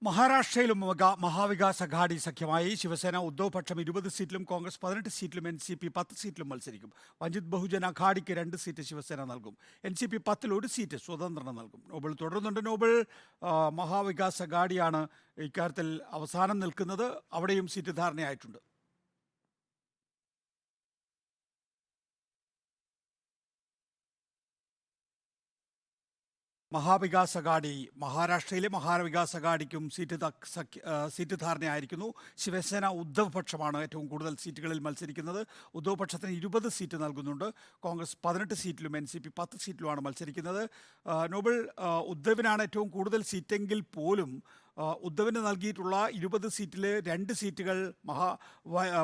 മഹാരാഷ്ട്രയിലും മഹാവികാസ് അഘാഡി സഖ്യമായി ശിവസേന ഉദ്ധവ് പക്ഷം 20 സീറ്റിലും കോൺഗ്രസ് 18 സീറ്റിലും NCP 10 സീറ്റിലും മത്സരിക്കും. വഞ്ചിത് ബഹുജൻ അഘാഡിക്ക് 2 സീറ്റ് ശിവസേന നൽകും. NCP 10 ഒരു സീറ്റ് സ്വതന്ത്രന് നൽകും. നോബൽ തുടരുന്നുണ്ട്. നോബൽ, മഹാവികാസ് അഘാഡിയാണ് ഇക്കാര്യത്തിൽ അവസാനം നിൽക്കുന്നത്. അവിടെയും സീറ്റ് ധാരണയായിട്ടുണ്ട്. മഹാവികാസ് അഘാഡി, മഹാരാഷ്ട്രയിലെ മഹാവികാസ് അഘാഡിക്കും സീറ്റ് ധാരണയായിരിക്കുന്നു. ശിവസേന ഉദ്ധവ് പക്ഷമാണ് ഏറ്റവും കൂടുതൽ സീറ്റുകളിൽ മത്സരിക്കുന്നത്. ഉദ്ധവ് പക്ഷത്തിന് 20 സീറ്റ് നൽകുന്നുണ്ട്. കോൺഗ്രസ് 18 സീറ്റിലും NCP 10 സീറ്റിലുമാണ് മത്സരിക്കുന്നത്. നോബൽ, ഉദ്ധവിനാണ് ഏറ്റവും കൂടുതൽ സീറ്റെങ്കിൽ പോലും ഉദ്ധവിന് നൽകിയിട്ടുള്ള 20 സീറ്റിൽ 2 സീറ്റുകൾ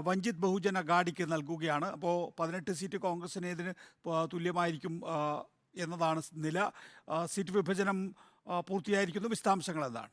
വഞ്ചിത് ബഹുജൻ അഘാഡിക്ക് നൽകുകയാണ്. അപ്പോൾ 18 സീറ്റ് കോൺഗ്രസിന് ഇതിന് തുല്യമായിരിക്കും എന്നതാണ് നില. സീറ്റ് വിഭജനം പൂർത്തിയായിരിക്കുന്നു. വിശദാംശങ്ങൾ എന്താണ്?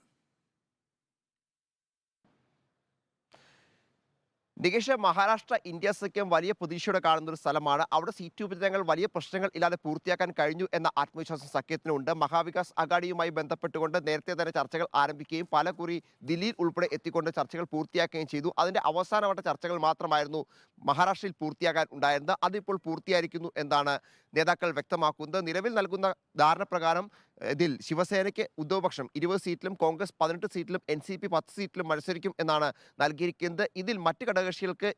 നികേഷ്, മഹാരാഷ്ട്ര ഇന്ത്യ സഖ്യം വലിയ പ്രതീക്ഷയോടെ കാണുന്ന ഒരു സ്ഥലമാണ്. അവിടെ സീറ്റ് വിഭജനങ്ങൾ വലിയ പ്രശ്നങ്ങൾ ഇല്ലാതെ പൂർത്തിയാക്കാൻ കഴിഞ്ഞു എന്ന ആത്മവിശ്വാസം സഖ്യത്തിനുണ്ട്. മഹാവികാസ് അഘാഡിയുമായി ബന്ധപ്പെട്ടുകൊണ്ട് നേരത്തെ തന്നെ ചർച്ചകൾ ആരംഭിക്കുകയും പലകുറി ദില്ലിയിൽ ഉൾപ്പെടെ എത്തിക്കൊണ്ട് ചർച്ചകൾ പൂർത്തിയാക്കുകയും ചെയ്തു. അതിന്റെ അവസാനവട്ട ചർച്ചകൾ മാത്രമായിരുന്നു മഹാരാഷ്ട്രയിൽ പൂർത്തിയാക്കാൻ ഉണ്ടായിരുന്നത്. അതിപ്പോൾ പൂർത്തിയായിരിക്കുന്നു എന്നാണ് നേതാക്കൾ വ്യക്തമാക്കുന്നത്. നിലവിൽ നൽകുന്ന ധാരണ പ്രകാരം ഇതിൽ ശിവസേനയ്ക്ക് ഉദ്ധവ് പക്ഷം 20 സീറ്റിലും കോൺഗ്രസ് 18 സീറ്റിലും NCP 10 സീറ്റിലും മത്സരിക്കും എന്നാണ് നൽകിയിരിക്കുന്നത്. ഇതിൽ മറ്റ് ഘടകകക്ഷികൾക്ക്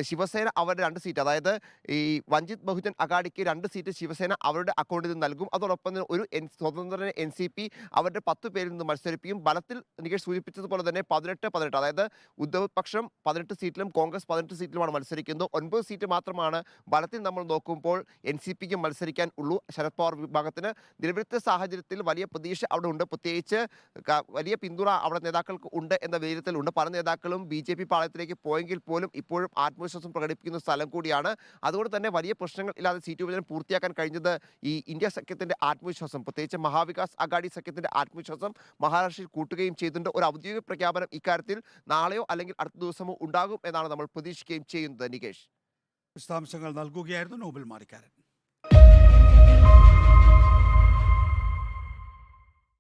ശിവസേന അവരുടെ 2 സീറ്റ്, അതായത് ഈ വഞ്ചിത് ബഹുജൻ അഘാഡിക്ക് 2 സീറ്റ് ശിവസേന അവരുടെ അക്കൗണ്ടിൽ നിന്ന് നൽകും. അതോടൊപ്പം തന്നെ ഒരു സ്വതന്ത്രനെ NCP അവരുടെ 10 പേരിൽ നിന്ന് മത്സരിപ്പിക്കും. ബലത്തിൽ നികേഷ് സൂചിപ്പിച്ചതുപോലെ തന്നെ 18-18, അതായത് ഉദ്ധവ് പക്ഷം 18 സീറ്റിലും കോൺഗ്രസ് 18 സീറ്റിലുമാണ് മത്സരിക്കുന്നത്. 9 സീറ്റ് മാത്രമാണ് ബലത്തിൽ നമ്മൾ നോക്കുമ്പോൾ NCPക്ക് മത്സരിക്കാൻ ഉള്ളൂ. ശരത് പവാർ വിഭാഗത്തിന് നിലവിലത്തെ സാഹചര്യത്തിൽ വലിയ പ്രതീക്ഷ അവിടെ ഉണ്ട്. പ്രത്യേകിച്ച് വലിയ പിന്തുണ അവിടെ നേതാക്കൾക്ക് ഉണ്ട് എന്ന വിലയിരുത്തലുണ്ട്. പല നേതാക്കളും BJP പാളയത്തിലേക്ക് പോയെങ്കിൽ പോലും ഇപ്പോഴും ആത്മവിശ്വാസം പ്രകടിപ്പിക്കുന്ന സ്ഥലം കൂടിയാണ്. അതുകൊണ്ട് തന്നെ വലിയ പ്രശ്നങ്ങൾ ഇല്ലാതെ സീറ്റ് വിഭജനം പൂർത്തിയാക്കാൻ കഴിഞ്ഞത് ഈ ഇന്ത്യ സഖ്യത്തിന്റെ ആത്മവിശ്വാസം, പ്രത്യേകിച്ച് മഹാവികാസ് അഘാഡി സഖ്യത്തിന്റെ ആത്മവിശ്വാസം മഹാരാഷ്ട്രയിൽ കൂട്ടുകയും ചെയ്തിട്ടുണ്ട്. ഒരു ഔദ്യോഗിക പ്രഖ്യാപനം ഇക്കാര്യത്തിൽ നാളെയോ അല്ലെങ്കിൽ അടുത്ത ദിവസമോ ഉണ്ടാകും എന്നാണ് നമ്മൾ പ്രതീക്ഷിക്കുകയും ചെയ്യുന്നത്. നികേഷ്, വിശദാംശങ്ങൾ നൽകുകയായിരുന്നു നോബൽ മാറിക്കാരൻ.